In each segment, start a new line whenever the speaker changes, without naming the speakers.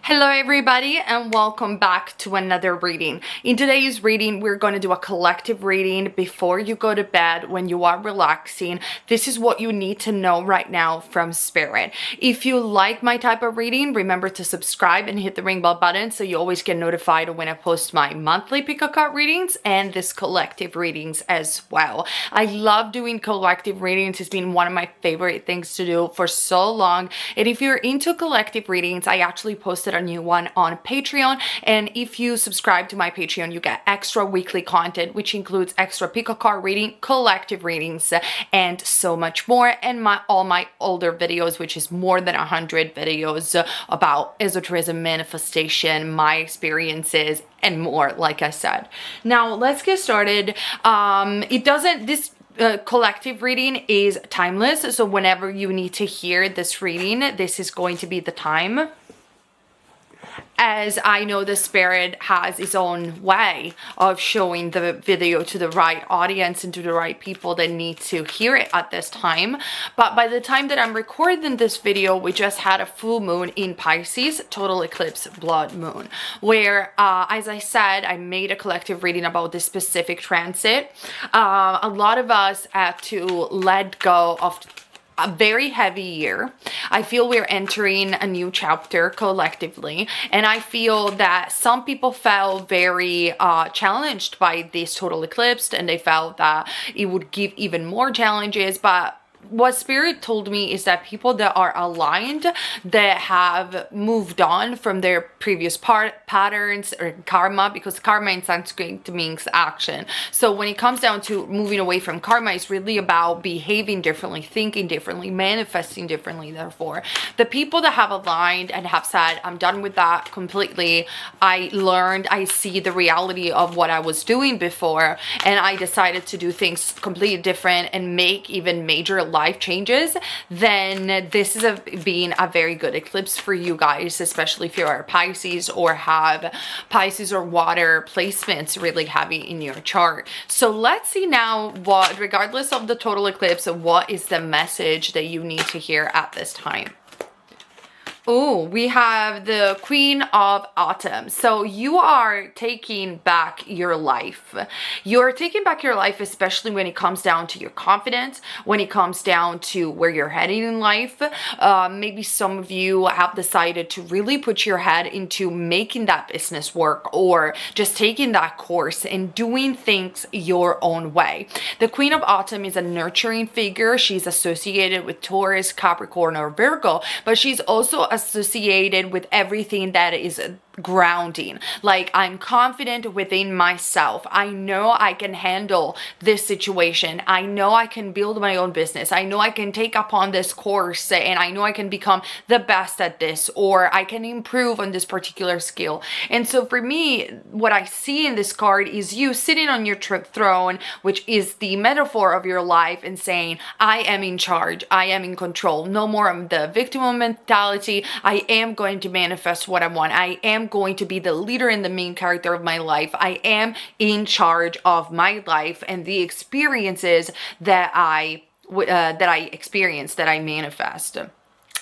Hello everybody and welcome back to another reading. In today's reading, we're going to do a collective reading before you go to bed when you are relaxing. This is what you need to know right now from Spirit. If you like my type of reading, remember to subscribe and hit the ring bell button so you always get notified when I post my monthly pick a card readings and this collective readings as well. I love doing collective readings. It's been one of my favorite things to do for so long. And if you're into collective readings, I actually posted a new one on Patreon, and if you subscribe to my Patreon you get extra weekly content which includes extra pick a card reading, collective readings, and so much more, and all my older videos, which is more than 100 videos about esotericism, manifestation, my experiences, and more, like I said. Now let's get started. This collective reading is timeless, so whenever you need to hear this reading, this is going to be the time. As I know the Spirit has its own way of showing the video to the right audience and to the right people that need to hear it at this time. But by the time that I'm recording this video, we just had a full moon in Pisces, total eclipse blood moon, where, as I said, I made a collective reading about this specific transit. A lot of us had to let go of a very heavy year. I feel we're entering a new chapter collectively, and I feel that some people felt very challenged by this total eclipse, and they felt that it would give even more challenges. But what Spirit told me is that people that are aligned, that have moved on from their previous patterns or karma, because karma in Sanskrit means action. So when it comes down to moving away from karma, it's really about behaving differently, thinking differently, manifesting differently. Therefore, the people that have aligned and have said, I'm done with that completely, I see the reality of what I was doing before, and I decided to do things completely different and make even major life changes, then this is being a very good eclipse for you guys, especially if you're a Pisces or have Pisces or water placements really heavy in your chart. So let's see now what, regardless of the total eclipse, what is the message that you need to hear at this time. Oh, we have the Queen of Autumn. So you are taking back your life. You're taking back your life, especially when it comes down to your confidence, when it comes down to where you're heading in life. Maybe some of you have decided to really put your head into making that business work, or just taking that course and doing things your own way. The Queen of Autumn is a nurturing figure. She's associated with Taurus, Capricorn, or Virgo, but she's also associated with everything that is grounding. Like, I'm confident within myself. I know I can handle this situation. I know I can build my own business. I know I can take upon this course, and I know I can become the best at this, or I can improve on this particular skill. And so for me, what I see in this card is you sitting on your throne, which is the metaphor of your life, and saying, I am in charge. I am in control. No more of the victim mentality. I am going to manifest what I want. I am going to be the leader and the main character of my life. I am in charge of my life and the experiences that I experience, that I manifest.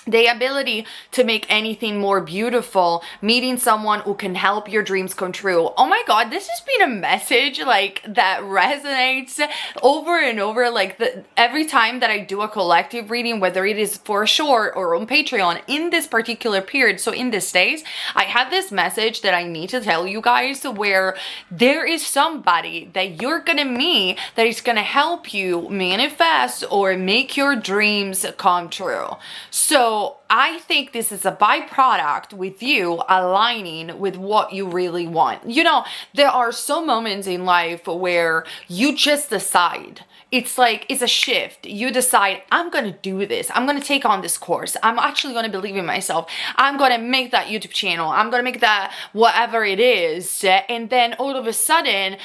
The ability to make anything more beautiful, meeting someone who can help your dreams come true. Oh my God, this has been a message like that resonates over and over. Like every time that I do a collective reading, whether it is for short or on Patreon in this particular period, so in this days, I have this message that I need to tell you guys, where there is somebody that you're gonna meet that is gonna help you manifest or make your dreams come true. So I think this is a byproduct with you aligning with what you really want. You know, there are some moments in life where you just decide. It's like, it's a shift. You decide, I'm going to do this. I'm going to take on this course. I'm actually going to believe in myself. I'm going to make that YouTube channel. I'm going to make that whatever it is. And then all of a sudden,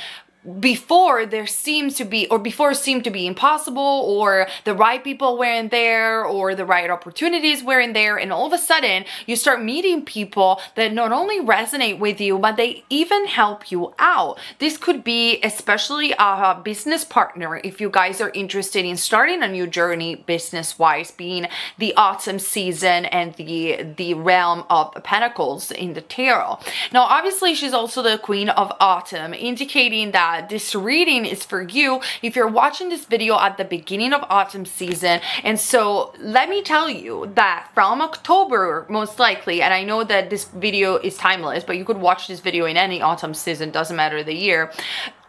before there seems to be, or before it seemed to be impossible, or the right people weren't there, or the right opportunities weren't there, and all of a sudden you start meeting people that not only resonate with you, but they even help you out. This could be especially a business partner if you guys are interested in starting a new journey business-wise, being the autumn season and the realm of pentacles in the tarot. Now, obviously, she's also the queen of autumn, indicating that this reading is for you if you're watching this video at the beginning of autumn season. And so let me tell you that from October, most likely, and I know that this video is timeless, but you could watch this video in any autumn season, doesn't matter the year.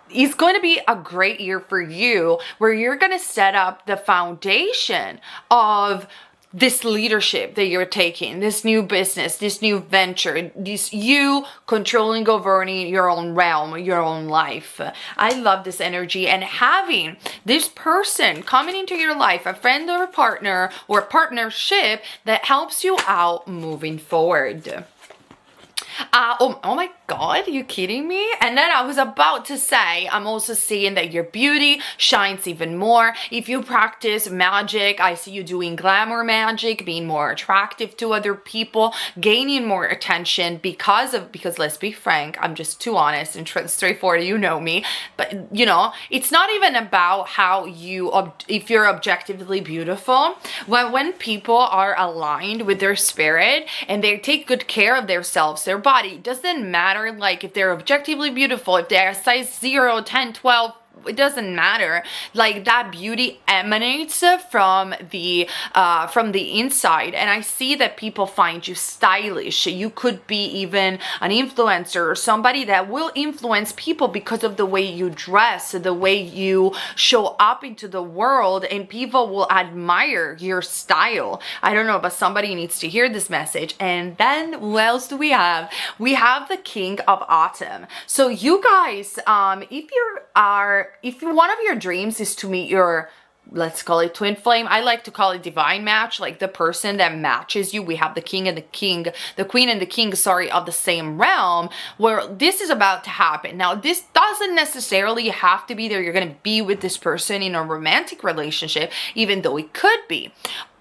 It's going to be a great year for you, where you're going to set up the foundation of this leadership that you're taking, this new business, this new venture, this you controlling, governing your own realm, your own life. I love this energy, and having this person coming into your life, a friend or a partner or a partnership that helps you out moving forward. Oh my God, are you kidding me? And then I was about to say, I'm also seeing that your beauty shines even more. If you practice magic, I see you doing glamour magic, being more attractive to other people, gaining more attention because let's be frank, I'm just too honest and straightforward, you know me. But you know, it's not even about how if you're objectively beautiful. When people are aligned with their spirit and they take good care of themselves, their body, it doesn't matter like if they're objectively beautiful, if they're size 0, 10, 12, it doesn't matter. Like, that beauty emanates from the inside. And I see that people find you stylish. You could be even an influencer or somebody that will influence people because of the way you dress, the way you show up into the world, and people will admire your style. I don't know, but somebody needs to hear this message. And then who else do we have? We have the King of Autumn. So you guys, if one of your dreams is to meet your, let's call it twin flame, I like to call it divine match, like the person that matches you. We have the queen and the king, of the same realm, where this is about to happen. Now, this doesn't necessarily have to be that you're going to be with this person in a romantic relationship, even though it could be.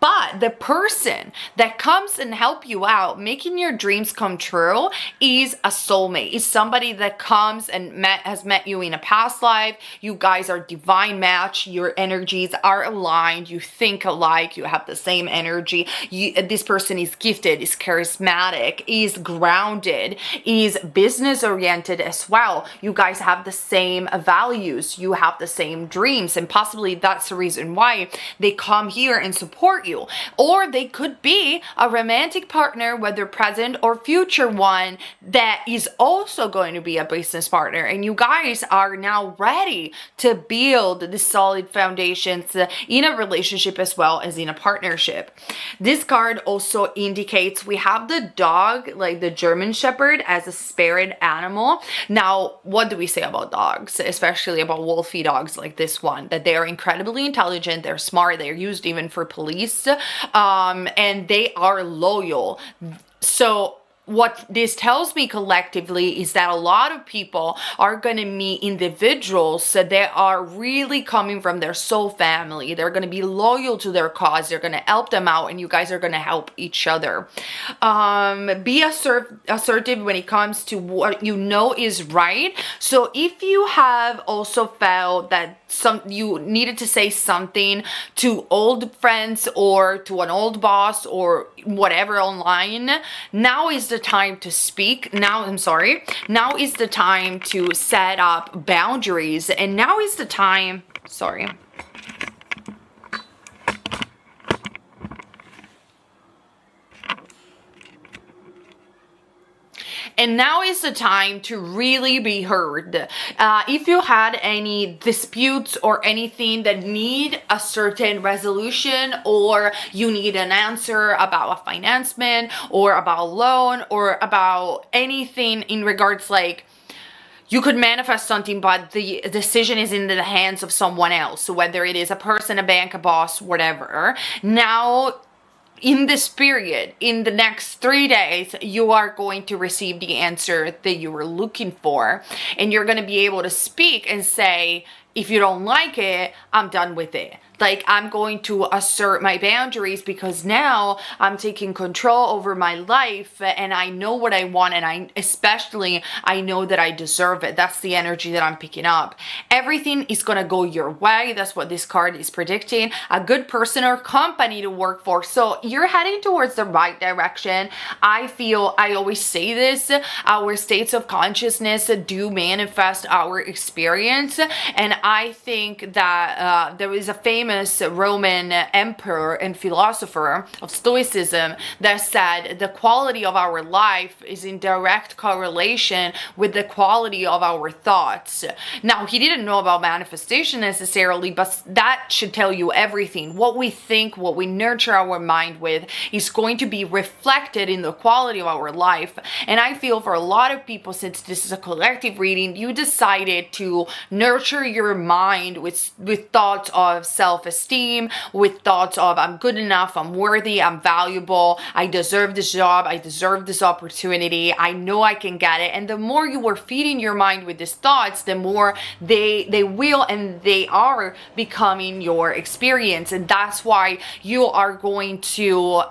But the person that comes and help you out, making your dreams come true, is a soulmate. Is somebody that comes and has met you in a past life. You guys are divine match. Your energies are aligned. You think alike. You have the same energy. This person is gifted, is charismatic, is grounded, is business oriented as well. You guys have the same values. You have the same dreams, and possibly that's the reason why they come here and support you. Or they could be a romantic partner, whether present or future one, that is also going to be a business partner, and you guys are now ready to build the solid foundations in a relationship as well as in a partnership. This card also indicates we have the dog, like the German Shepherd, as a spirit animal. Now, what do we say about dogs, especially about wolfy dogs like this one? That they are incredibly intelligent, they're smart, they're used even for police, and they are loyal. So what this tells me collectively is that a lot of people are going to meet individuals that are really coming from their soul family. They're going to be loyal to their cause. They're going to help them out, and you guys are going to help each other. Be assertive when it comes to what you know is right. So if you have also felt that you needed to say something to old friends or to an old boss or whatever online, now is the time to speak. Now is the time to set up boundaries, and now is the time, and now is the time to really be heard. If you had any disputes or anything that need a certain resolution, or you need an answer about a financement or about a loan or about anything in regards, like, you could manifest something, but the decision is in the hands of someone else. So whether it is a person, a bank, a boss, whatever. Now in this period, in the next 3 days, you are going to receive the answer that you were looking for. And you're going to be able to speak and say, if you don't like it, I'm done with it. Like, I'm going to assert my boundaries because now I'm taking control over my life and I know what I want, and I know that I deserve it. That's the energy that I'm picking up. Everything is going to go your way. That's what this card is predicting. A good person or company to work for. So you're heading towards the right direction. I always say this, our states of consciousness do manifest our experience. And I think that there is a famous Roman emperor and philosopher of Stoicism that said the quality of our life is in direct correlation with the quality of our thoughts. Now, he didn't know about manifestation necessarily, but that should tell you everything. What we think, what we nurture our mind with is going to be reflected in the quality of our life. And I feel for a lot of people, since this is a collective reading, you decided to nurture your mind with thoughts of self-esteem, with thoughts of I'm good enough, I'm worthy, I'm valuable, I deserve this job, I deserve this opportunity, I know I can get it. And the more you were feeding your mind with these thoughts, the more they will and they are becoming your experience. And that's why you are going to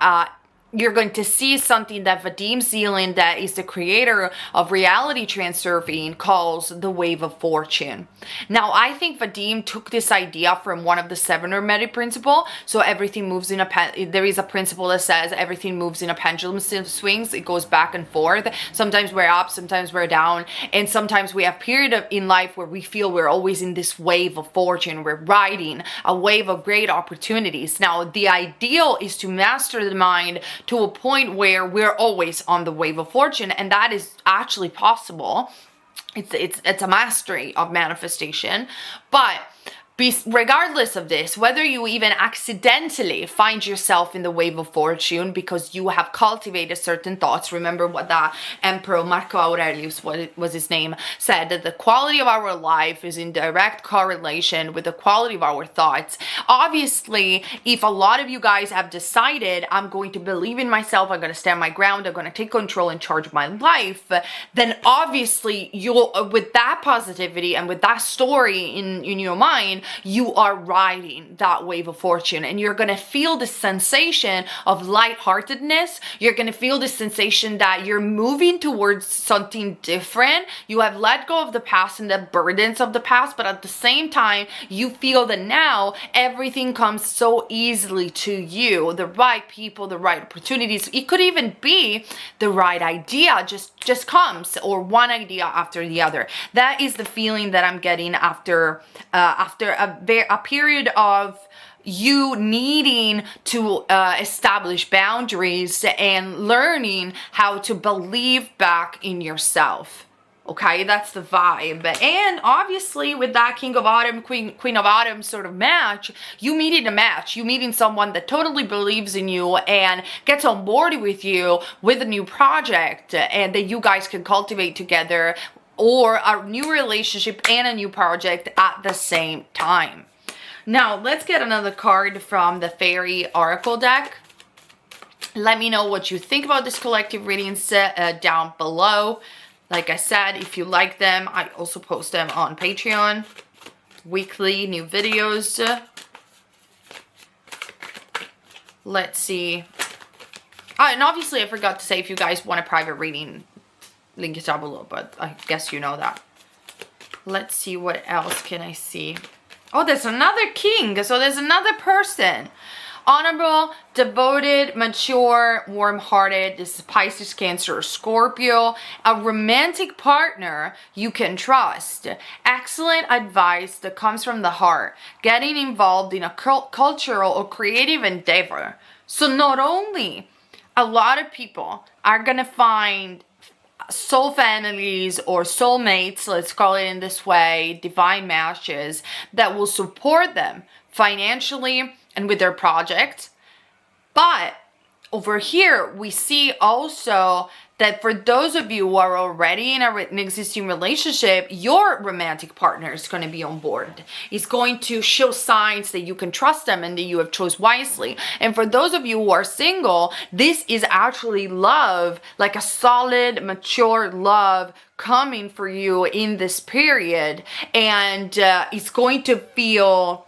you're going to see something that Vadim Zeland, that is the creator of reality transurfing, calls the wave of fortune. Now, I think Vadim took this idea from one of the 7 Hermetic principle. So everything moves in there is a principle that says everything moves in a pendulum swings. It goes back and forth. Sometimes we're up, sometimes we're down. And sometimes we have period in life where we feel we're always in this wave of fortune. We're riding a wave of great opportunities. Now, the ideal is to master the mind to a point where we're always on the wave of fortune, and that is actually possible. It's a mastery of manifestation. But regardless of this, whether you even accidentally find yourself in the wave of fortune because you have cultivated certain thoughts, remember what the Emperor Marco Aurelius, what was his name, said, that the quality of our life is in direct correlation with the quality of our thoughts. Obviously, if a lot of you guys have decided, I'm going to believe in myself, I'm going to stand my ground, I'm going to take control and charge my life, then obviously you'll, with that positivity and with that story in your mind, you are riding that wave of fortune, and you're going to feel the sensation of lightheartedness. You're going to feel the sensation that you're moving towards something different. You have let go of the past and the burdens of the past, but at the same time, you feel that now everything comes so easily to you. The right people, the right opportunities. It could even be the right idea just comes, or one idea after the other. That is the feeling that I'm getting after a period of you needing to establish boundaries and learning how to believe back in yourself. Okay, that's the vibe. And obviously with that King of Autumn, Queen of Autumn sort of match, you meeting a match. You meeting someone that totally believes in you and gets on board with you with a new project, and that you guys can cultivate together, or a new relationship and a new project at the same time. Now, let's get another card from the Fairy Oracle deck. Let me know what you think about this collective reading down below. Like I said, if you like them, I also post them on Patreon. Weekly new videos. Let's see. And obviously I forgot to say, if you guys want a private reading, link is down below, but I guess you know that. Let's see, what else can I see? Oh, there's another king. So there's another person. Honorable, devoted, mature, warm-hearted. This is Pisces, Cancer, or Scorpio. A romantic partner you can trust. Excellent advice that comes from the heart. Getting involved in a cultural or creative endeavor. So not only a lot of people are going to find soul families or soulmates, let's call it in this way, divine matches that will support them financially and with their project. But over here, we see also that for those of you who are already in an existing relationship, your romantic partner is going to be on board. He's going to show signs that you can trust them and that you have chose wisely. And for those of you who are single, this is actually love, like a solid, mature love coming for you in this period. And it's going to feel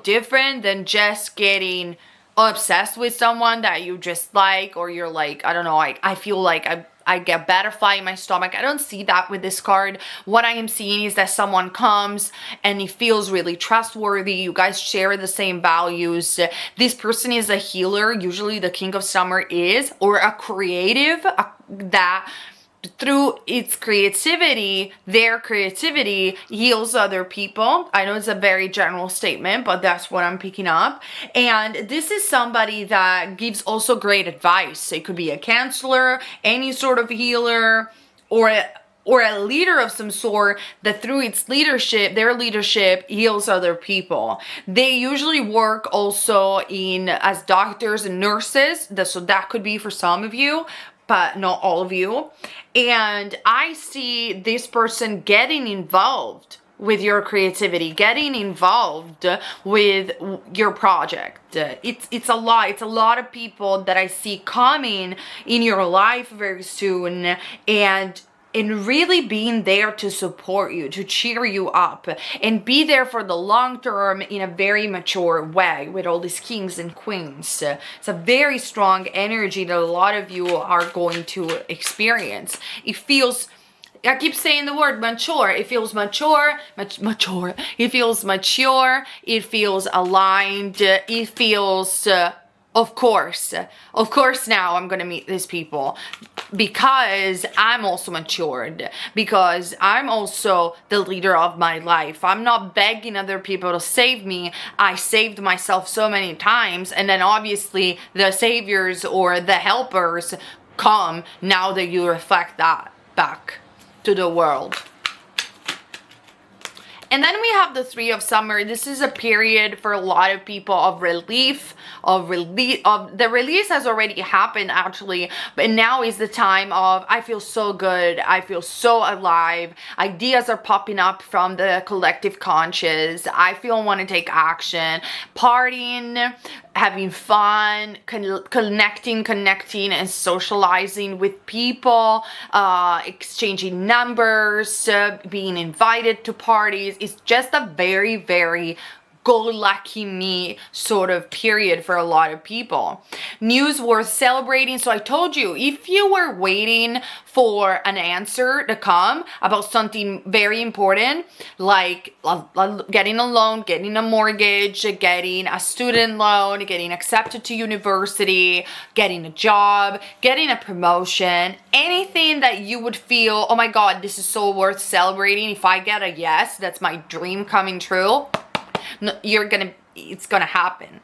different than just getting obsessed with someone that you just like, or you're like, I don't know, I feel like I get butterfly in my stomach. I don't see that with this card. What I am seeing is that someone comes and he feels really trustworthy. You guys share the same values. This person is a healer. Usually the King of Summer is, or a creative that through its creativity, their creativity heals other people. I know it's a very general statement, but that's what I'm picking up. And this is somebody that gives also great advice. It could be a counselor, any sort of healer, or a leader of some sort that through its leadership, their leadership heals other people. They usually work also as doctors and nurses. So that could be for some of you, but not all of you. And I see this person getting involved with your creativity, getting involved with your project. It's a lot of people that I see coming in your life very soon, and really being there to support you, to cheer you up, and be there for the long term in a very mature way with all these kings and queens. It's a very strong energy that a lot of you are going to experience. It feels, I keep saying the word mature. It feels mature. It feels mature. It feels aligned. It feels, of course now I'm going to meet these people because I'm also matured, because I'm also the leader of my life. I'm not begging other people to save me. I saved myself so many times, and then obviously the saviors or the helpers come now that you reflect that back to the world. And then we have the Three of Summer. This is a period for a lot of people of relief, the release has already happened actually, but now is the time of, I feel so good, I feel so alive, ideas are popping up from the collective conscious, I feel I want to take action, partying, having fun, connecting and socializing with people, exchanging numbers, being invited to parties. It's just a very, very go lucky me sort of period for a lot of people. News worth celebrating. So I told you, if you were waiting for an answer to come about something very important, like getting a loan, getting a mortgage, getting a student loan, getting accepted to university, getting a job, getting a promotion, anything that you would feel, oh my God, this is so worth celebrating. If I get a yes, that's my dream coming true. It's gonna happen,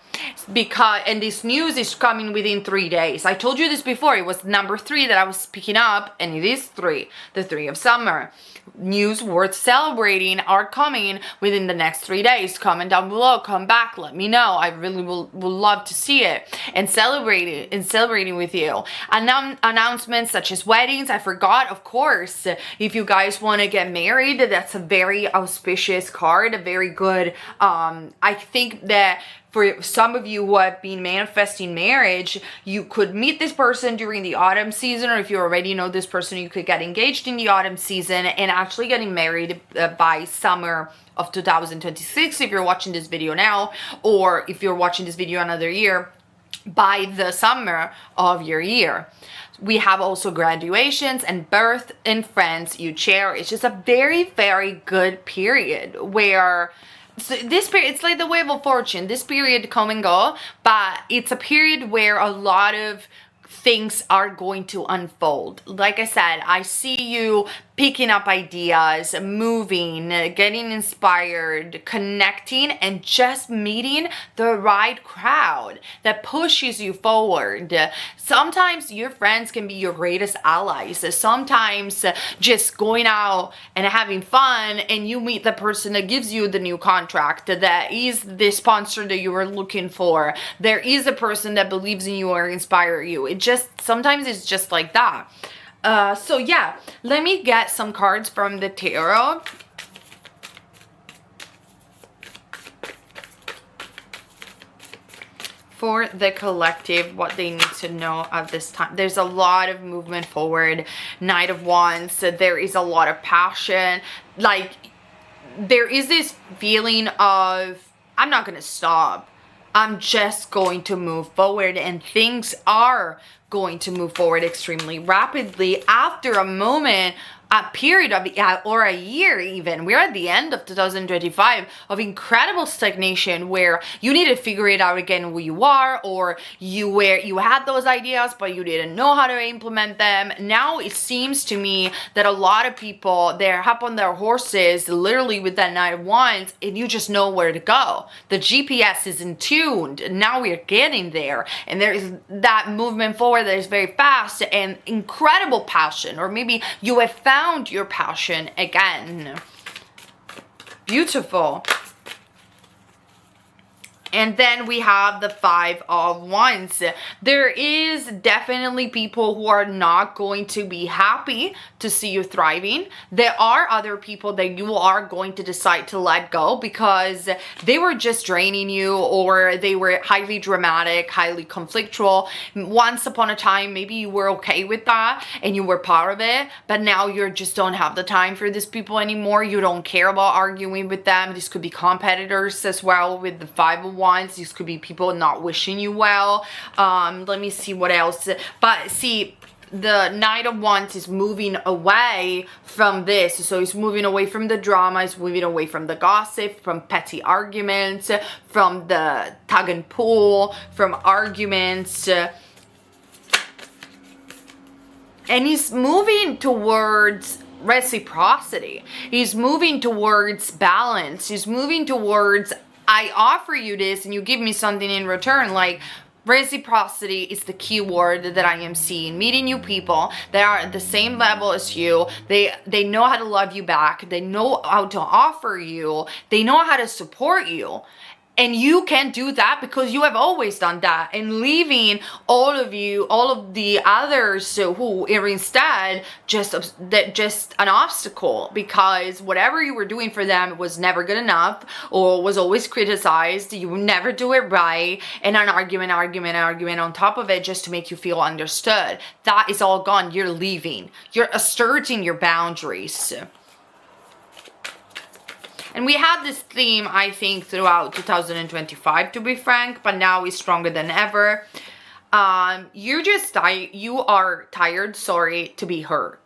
and this news is coming within 3 days. I told you this before. It was number 3 that I was picking up, and it is 3, the Three of Summer. News worth celebrating are coming within the next 3 days. Comment down below, come back, let me know. I really will love to see it and celebrating with you. Announcements such as weddings. I forgot, of course, if you guys want to get married, that's a very auspicious card, a very good, I think that for some of you who have been manifesting marriage, you could meet this person during the autumn season, or if you already know this person, you could get engaged in the autumn season and actually getting married by summer of 2026 if you're watching this video now, or if you're watching this video another year, by the summer of your year. We have also graduations and birth and friends you cherish. It's just a very, very good period where, so this period, it's like the wheel of fortune. This period come and go, but it's a period where a lot of things are going to unfold. Like I said, I see you picking up ideas, moving, getting inspired, connecting, and just meeting the right crowd that pushes you forward. Sometimes your friends can be your greatest allies. Sometimes just going out and having fun and you meet the person that gives you the new contract, that is the sponsor that you were looking for. There is a person that believes in you or inspire you. It just sometimes it's just like that. So yeah, let me get some cards from the tarot. For the collective, what they need to know at this time. There's a lot of movement forward. Knight of Wands. There is a lot of passion. Like, there is this feeling of, I'm not going to stop. I'm just going to move forward, and things are going to move forward extremely rapidly after a moment, a period of, or a year even. We're at the end of 2025 of incredible stagnation where you need to figure it out again who you are, or you had those ideas but you didn't know how to implement them. Now it seems to me that a lot of people, they're up on their horses literally with that Knight of Wands, and you just know where to go. The GPS is in tuned. Now we're getting there, and there is that movement forward that is very fast and incredible passion, or maybe you have found your passion again. Beautiful. And then we have the Five of Wands. There is definitely people who are not going to be happy to see you thriving. There are other people that you are going to decide to let go because they were just draining you, or they were highly dramatic, highly conflictual. Once upon a time, maybe you were okay with that and you were part of it, but now you just don't have the time for these people anymore. You don't care about arguing with them. This could be competitors as well with the Five of Wands. These could be people not wishing you well. Let me see what else. But see, the Knight of Wands is moving away from this. So he's moving away from the drama, he's moving away from the gossip, from petty arguments, from the tug and pull, from arguments. And he's moving towards reciprocity. He's moving towards balance. He's moving towards, I offer you this and you give me something in return. Like, reciprocity is the key word that I am seeing. Meeting new people that are at the same level as you. They know how to love you back. They know how to offer you. They know how to support you. And you can do that because you have always done that, and leaving all of the others who are instead just an obstacle, because whatever you were doing for them was never good enough or was always criticized. You would never do it right, and an argument on top of it just to make you feel understood. That is all gone. You're leaving. You're asserting your boundaries. And we had this theme, I think, throughout 2025, to be frank, but now it's stronger than ever. You are tired, sorry, to be hurt.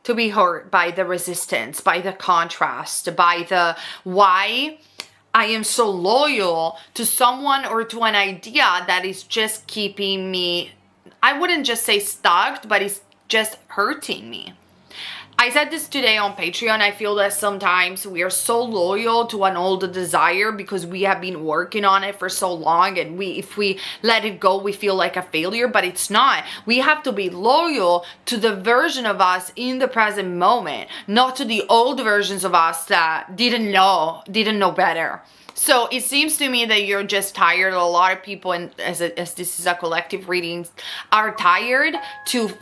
To be hurt by the resistance, by the contrast, by the why I am so loyal to someone or to an idea that is just keeping me, I wouldn't just say stuck, but it's just hurting me. I said this today on Patreon. I feel that sometimes we are so loyal to an old desire because we have been working on it for so long, and if we let it go, we feel like a failure, but it's not. We have to be loyal to the version of us in the present moment, not to the old versions of us that didn't know better. So it seems to me that you're just tired. A lot of people, and as this is a collective reading, are tired to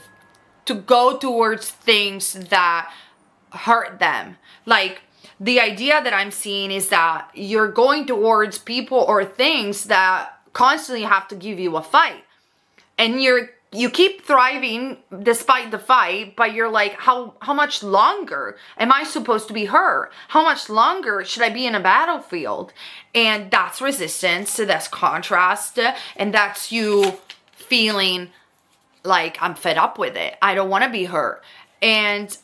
go towards things that hurt them. Like, the idea that I'm seeing is that you're going towards people or things that constantly have to give you a fight. And you keep thriving despite the fight, but you're like, how much longer am I supposed to be hurt? How much longer should I be in a battlefield? And that's resistance, that's contrast, and that's you feeling like, I'm fed up with it. I don't want to be hurt. And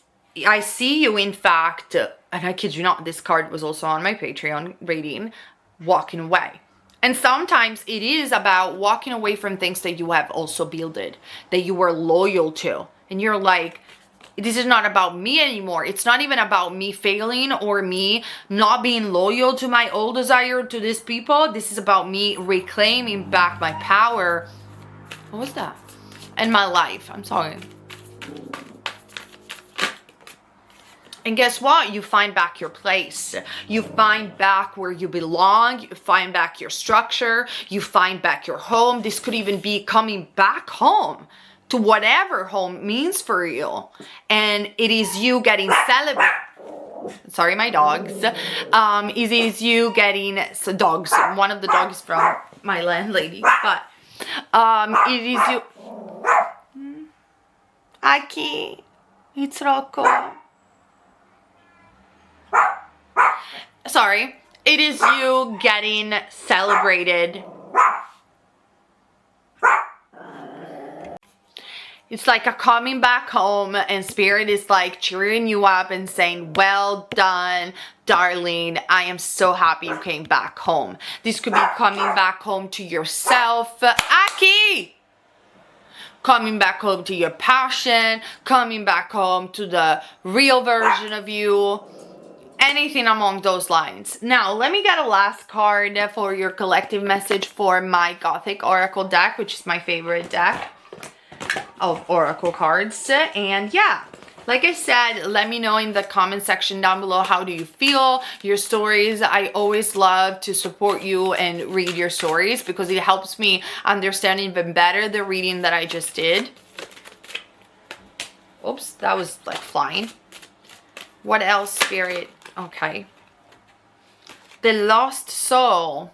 I see you, in fact, and I kid you not, this card was also on my Patreon reading, walking away. And sometimes it is about walking away from things that you have also builded, that you were loyal to. And you're like, this is not about me anymore. It's not even about me failing or me not being loyal to my old desire to these people. This is about me reclaiming back my power. What was that? And my life. I'm sorry. And guess what? You find back your place. You find back where you belong. You find back your structure. You find back your home. This could even be coming back home. to whatever home means for you. And it is you getting celebrated. Sorry, my dogs. It is you getting dogs. One of the dogs from my landlady, but it is you. Aki, it's Rocco. Sorry, it is you getting celebrated. It's like a coming back home, and Spirit is like cheering you up and saying, well done, darling. I am so happy you came back home. This could be coming back home to yourself. Aki! Coming back home to your passion, coming back home to the real version of you. Anything along those lines. Now, let me get a last card for your collective message for my Gothic Oracle deck, which is my favorite deck of Oracle cards. And yeah, like I said, let me know in the comment section down below, how do you feel, your stories. I always love to support you and read your stories because it helps me understand even better the reading that I just did. Oops, that was like flying. What else, Spirit? Okay. The lost soul.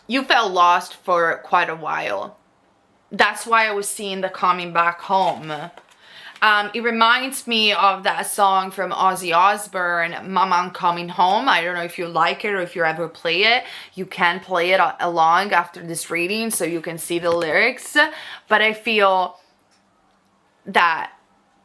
You felt lost for quite a while. That's why I was seeing the coming back home. It reminds me of that song from Ozzy Osbourne, Mama, I'm Coming Home. I don't know if you like it or if you ever play it. You can play it along after this reading so you can see the lyrics. But I feel that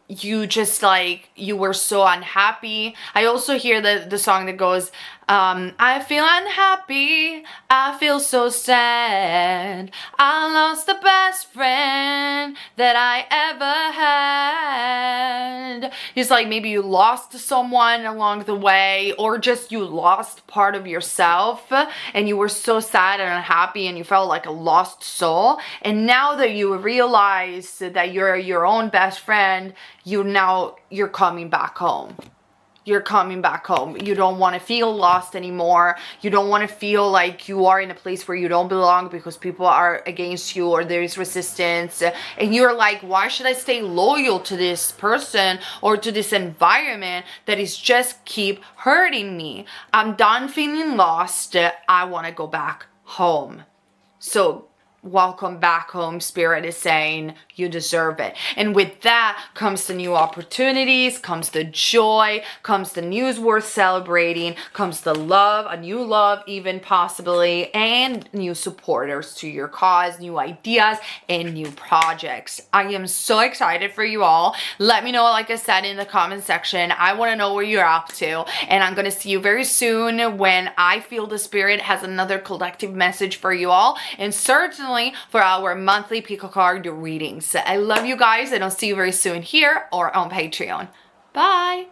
you just like, you were so unhappy. I also hear the song that goes, I feel unhappy, I feel so sad, I lost the best friend that I ever had. It's like maybe you lost someone along the way, or just you lost part of yourself and you were so sad and unhappy and you felt like a lost soul. And now that you realize that you're your own best friend, you're coming back home. You're coming back home. You don't want to feel lost anymore. You don't want to feel like you are in a place where you don't belong because people are against you or there is resistance. And you're like, why should I stay loyal to this person or to this environment that is just keep hurting me? I'm done feeling lost. I want to go back home. So welcome back home, Spirit is saying you deserve it. And with that comes the new opportunities, comes the joy, comes the news worth celebrating, comes the love, a new love even possibly, and new supporters to your cause, new ideas, and new projects. I am so excited for you all. Let me know, like I said, in the comment section. I want to know where you're up to, and I'm going to see you very soon when I feel the Spirit has another collective message for you all, and certainly for our monthly pico card readings. I love you guys, and I'll see you very soon here or on Patreon. Bye!